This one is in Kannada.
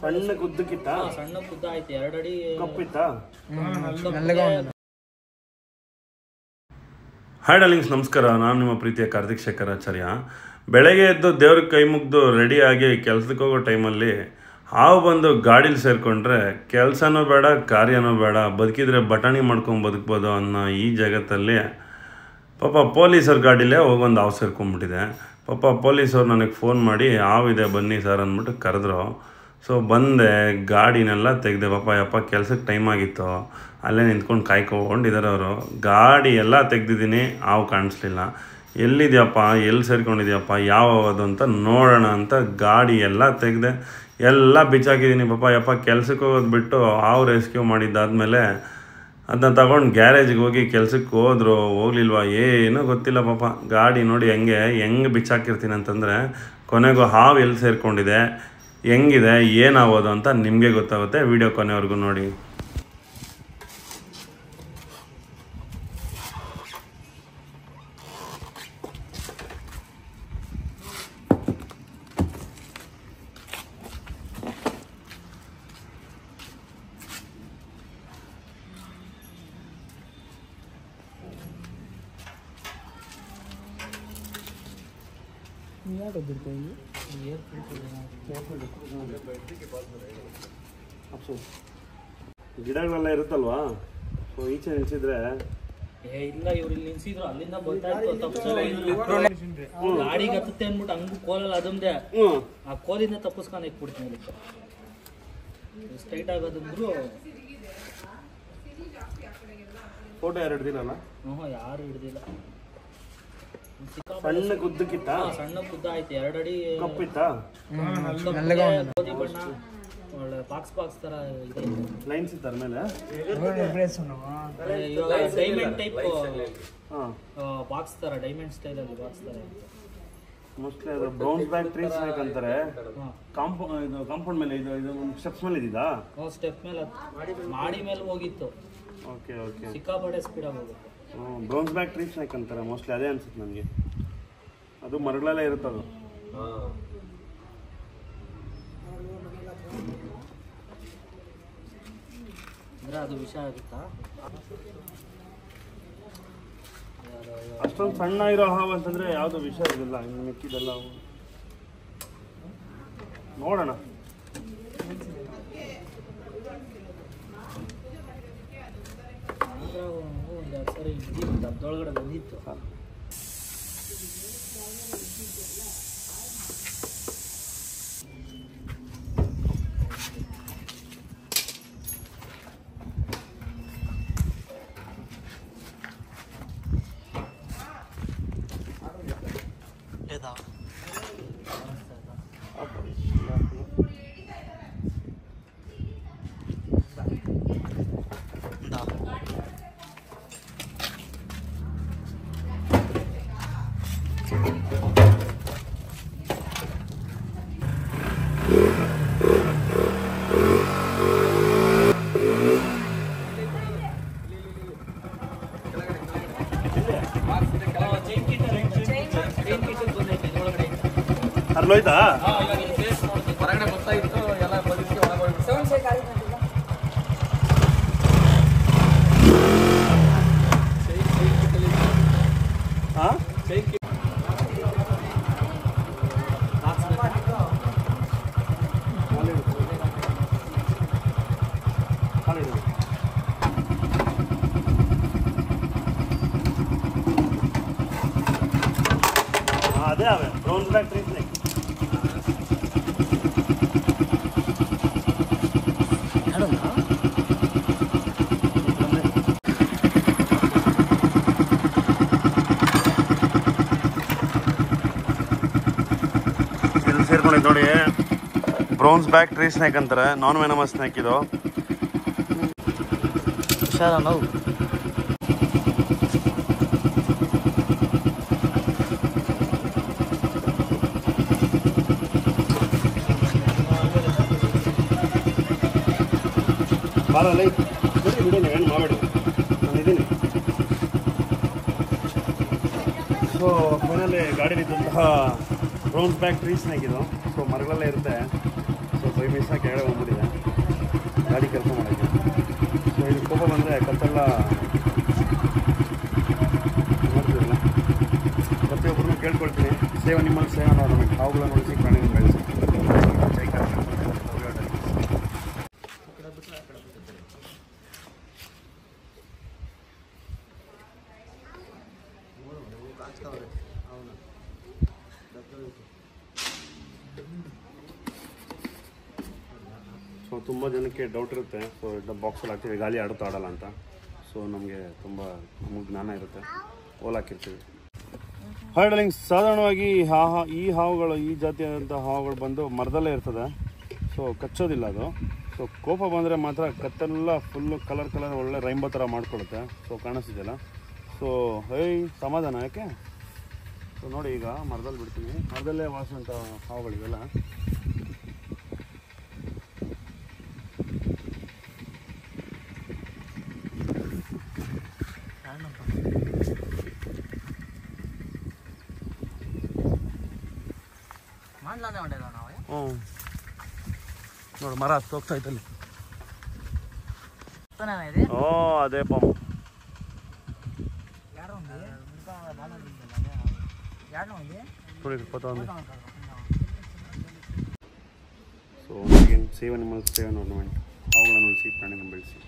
ಸಣ್ಣ ಉದ್ದಕ್ಕಿತ್ತ ಸಣ್ಣ ಉದ್ದ ಆಯ್ತು 2 ಅಡಿ ಕಪ್ಪಿತ್ತ ಹಾಯ್ ಡಾರ್ಲಿಂಗ್ಸ್ ನಮಸ್ಕಾರ. ನಾನು ನಿಮ್ಮ ಪ್ರೀತಿಯ ಕಾರ್ತಿಕ್ ಶೇಖರಾಚಾರ್ಯ. ಬೆಳಗ್ಗೆ ಎದ್ದು ದೇವ್ರಿಗೆ ಕೈ ಮುಗ್ದು ರೆಡಿಯಾಗಿ ಕೆಲ್ಸಕ್ಕೆ ಹೋಗೋ ಟೈಮಲ್ಲಿ ಹಾವು ಬಂದು ಗಾಡೀಲಿ ಸೇರಿಕೊಂಡ್ರೆ ಕೆಲಸನೂ ಬೇಡ ಕಾರ್ಯನೂ ಬೇಡ, ಬದುಕಿದ್ರೆ ಬಟಾಣಿ ಮಾಡ್ಕೊಂಡು ಬದುಕ್ಬೋದು ಅನ್ನೋ ಈ ಜಗತ್ತಲ್ಲಿ ಪಾಪ ಪೊಲೀಸರ ಗಾಡೀಲೇ ಹೋಗೊಂದು ಹಾವು ಸೇರ್ಕೊಂಡ್ಬಿಟ್ಟಿದೆ. ಪಾಪ ಪೊಲೀಸವ್ರು ನನಗೆ ಫೋನ್ ಮಾಡಿ ಹಾವಿದೆ ಬನ್ನಿ ಸರ್ ಅಂದ್ಬಿಟ್ಟು ಕರೆದ್ರು. ಸೊ ಬಂದೆ, ಗಾಡಿನೆಲ್ಲ ತೆಗೆದೆ. ಯಪ್ಪ ಕೆಲ್ಸಕ್ಕೆ ಟೈಮ್ ಆಗಿತ್ತು, ಅಲ್ಲೇ ನಿಂತ್ಕೊಂಡು ಕಾಯ್ಕೊಂಡಿದ್ದಾರೆ ಅವರು. ಗಾಡಿ ಎಲ್ಲ ತೆಗ್ದಿದ್ದೀನಿ, ಹಾವು ಕಾಣಿಸ್ಲಿಲ್ಲ. ಎಲ್ಲಿದೆಯಪ್ಪ, ಎಲ್ಲಿ ಸೇರ್ಕೊಂಡಿದ್ಯಪ್ಪ, ಯಾವ ಅದು ಅಂತ ನೋಡೋಣ ಅಂತ ಗಾಡಿ ಎಲ್ಲ ತೆಗೆದೆ, ಎಲ್ಲ ಬಿಚ್ಚಾಕಿದ್ದೀನಿ. ಯಪ್ಪ ಕೆಲ್ಸಕ್ಕೆ ಹೋಗೋದು ಬಿಟ್ಟು ಹಾವು ರೆಸ್ಕ್ಯೂ ಮಾಡಿದ್ದಾದಮೇಲೆ ಅದನ್ನ ತಗೊಂಡು ಗ್ಯಾರೇಜ್ಗೆ ಹೋಗಿ ಕೆಲ್ಸಕ್ಕೆ ಹೋಗ್ಲಿಲ್ವಾ ಏನೂ ಗೊತ್ತಿಲ್ಲ. ಗಾಡಿ ನೋಡಿ ಹೆಂಗೆ ಬಿಚ್ಚಾಕಿರ್ತೀನಿ ಅಂತಂದರೆ ಕೊನೆಗೂ ಹಾವು ಎಲ್ಲಿ ಸೇರಿಕೊಂಡಿದೆ, ಹೆಂಗಿದೆ, ಏನಾಗೋದು ಅಂತ ನಿಮಗೆ ಗೊತ್ತಾಗುತ್ತೆ. ವಿಡಿಯೋ ಕೊನೆವರೆಗೂ ನೋಡಿ. ಗಿಡಗಳೆಲ್ಲ ಇರುತ್ತಲ್ವಾ, ಸೊ ಈಚೆ ನಿಲ್ಸಿದ್ರೆ ಇಲ್ಲ, ಇವ್ರು ಇಲ್ಲಿ ನಿಲ್ಸಿದ್ರು, ಅಲ್ಲಿಂದ ಗಾಡಿಗೆ ಹತ್ತುತ್ತೆ ಅಂದ್ಬಿಟ್ಟು ಹಂಗು ಕೋಲಲ್ಲ ಅದೊಂದೇ ಆ ಕೋಲಿಂದ ತಪ್ಪಿಸ್ಕೊಂಡು ಇಟ್ಬಿಡ್ತೀನಿ. ಸ್ಟ್ರೈಟ್ ಆಗೋದಂದ್ರು ಫೋಟೋ ಯಾರು ಹಿಡ್ದಿಲ್ಲಲ್ಲ? ಯಾರು ಹಿಡ್ದಿಲ್ಲ. ಸಣ್ಣ ಉದ್ದಕ್ಕಿತ್ತ ಸಣ್ಣ ಉದ್ದ ಆಯ್ತು 2 ಅಡಿ ಕಪ್ಪಿತ್ತ ಗೋಧಿ ಬಣ್ಣ, ಒಳ್ಳೆ ಬಾಕ್ಸ್ ತರ ಇದೆ. ಲೈನ್ಸ್ ಇತ್ತ ಮೇಲೆ ಡೈಮಂಡ್ ಟೈಪ್ ಬಾಕ್ಸ್ ತರ, ಡೈಮಂಡ್ ಸ್ಟೈಲ್ ಅಲ್ಲಿ ಬಾಕ್ಸ್ ತರ. ಮೋಸ್ಟ್ಲಿ ಅದು ಬ್ರೌನ್ಸ್ ಬ್ಯಾಕ್ ಟ್ರೀ ಸ್ನೇಕ್ ಅಂತಾರೆ. ಕಾಂಪೌಂಡ್ ಮೇಲೆ ಇದು ಸ್ಟೆಪ್ಸ್ ಮೇಲೆ ಇದ್ದಿದ್ದಾ? ಸ್ಟೆಪ್ ಮೇಲೆ ಮಾಡಿ ಮೇಲೆ ಹೋಗಿತ್ತು. ಓಕೆ ಸಿಕ್ಕಾಪಟ್ಟೆ ಸ್ಪೀಡ್ ಆಗಿ ಹೋಗುತ್ತೆ. ಬ್ರೌನ್ಸ್ ಬ್ಯಾಕ್ ಟ್ರೀ ಸ್ನೇಕ್ ಅಂತಾರೆ, ಮೋಸ್ಟ್ಲಿ ಅದೇ ಅನ್ಸುತ್ತೆ ನನಗೆ. ಅದು ಮರಗಳಲ್ಲೇ ಇರುತ್ತದು. ಅಂದ್ರೆ ಅದು ವಿಷ ಆಗುತ್ತಾ? ಅಷ್ಟೊಂದು ಸಣ್ಣ ಇರೋ ಹಾವು ಅಂತಂದ್ರೆ ಯಾವ್ದು ವಿಷ ಇರಲಿಲ್ಲ. ಇನ್ನು ಮಿಕ್ಕಿದೆಲ್ಲ ನೋಡೋಣ. ಒಂದು ಸರಿ ಅದರೊಳಗಡೆ ಬಂದಿತ್ತು. ಅರ್ಲೋಯ್ತಾ? ಹೊರಗಡೆ ಗೊತ್ತಾಯಿತು, ಎಲ್ಲ ಬದುಕಿ ಒಳಗೋಗ್ಬಿಟ್ಟು ಅದೇ ಅವೆ ಬ್ರೌನ್ ಬ್ಯಾಕ್ ಟ್ರೀ ಸ್ನೇಕ್. ಇಲ್ಲಿ ಸೇರ್ಕೊಂಡಿದ್ದು ನೋಡಿ, ಬ್ರೌನ್ಸ್ ಬ್ಯಾಕ್ ಟ್ರೀ ಸ್ನೇಕ್ ಅಂತಾರೆ. ನಾನ್ ವೆನಮಸ್ ಸ್ನೇಕ್ ಇದು. ಹುಷಾರ ನಾವು. ಬಾರಲ್ಲ ಬಿಡಿ, ಏನು ಮಾಡಬೇಡಿ, ನಾನು ಇದ್ದೀನಿ. ಸೊ ಫೈನಲಿ ಗಾಡಿಲಿದ್ದಂತಹ ಬ್ರೌನ್ ಬ್ಯಾಕ್ ಟ್ರೀ ಸ್ನೇಕ್ ಇದು. ಸೊ ಮರಗಳಲ್ಲೇ ಇರುತ್ತೆ. ಸೊ ಬೈ ಮಿಸ್ಸಾಗಿ ಕೆಳಗಡೆ ಹೋಗ್ಬಿಟ್ಟಿದೆ ಗಾಡಿ ಕೆಲಸ ಮಾಡೋಕ್ಕೆ. ಸೊ ಇದು ಕೋಪ ಬಂದರೆ ಕತ್ತೆಲ್ಲ ನೋಡ್ತೀರಲ್ಲ, ಪ್ರತಿಯೊಬ್ಬರನ್ನು ಕೇಳ್ಕೊಳ್ತೀನಿ, ಸೇವ್ ಅನಿಮಲ್ ಸೇವ್ ಎನ್ವೈರನ್ಮೆಂಟ್, ಹಾವುಗಳನ್ನು ಉಳಿಸಿ ಪ್ರಾಣಿಗಳನ್ನು ಬೆಳೆಸಿ. ಸೊ ತುಂಬ ಜನಕ್ಕೆ ಡೌಟ್ ಇರುತ್ತೆ, ಸೊ ಬಾಕ್ಸಲ್ಲಿ ಹಾಕ್ತೀವಿ ಗಾಳಿ ಆಡುತ್ತೋ ಆಡಲ್ಲ ಅಂತ. ಸೊ ನಮಗೆ ನಮಗೆ ಜ್ಞಾನ ಇರುತ್ತೆ, ಓಲ್ ಹಾಕಿರ್ತೀವಿ. ಹಾರ್ಡಲಿಂಗ್ ಸಾಧಾರಣವಾಗಿ ಈ ಹಾವುಗಳು, ಈ ಜಾತಿಯಾದಂಥ ಹಾವುಗಳು ಬಂದು ಮರದಲ್ಲೇ ಇರ್ತದೆ. ಸೊ ಕಚ್ಚೋದಿಲ್ಲ ಅದು. ಸೊ ಕೋಪ ಬಂದರೆ ಮಾತ್ರ ಕತ್ತೆಲ್ಲ ಫುಲ್ಲು ಕಲರ್ ಒಳ್ಳೆ ರೈನ್ಬೋ ಥರ ಮಾಡ್ಕೊಳುತ್ತೆ. ಸೊ ಕಾಣಿಸ್ತಿದೆಯಲ್ಲ, ಸೊ ಸಮಾಧಾನ ಯಾಕೆ. ಸೊ ನೋಡಿ, ಈಗ ಮರದಲ್ಲಿ ಬಿಡ್ತೀವಿ, ಮರದಲ್ಲೇ ವಾಸುವಂಥ ಹಾವುಗಳಿವೆಲ್ಲ. ನೋಡಿ ಮರ ಹೋಗ್ತಾ ಇತ್ತಲ್ಲಿ. ಓ ಅದೇ palm. So save animals save environment, ಅವುಗಳನ್ನು ಉಳಿಸಿ ಪ್ರಾಣಿಗಳನ್ನು ಬೆಳೆಸಿ.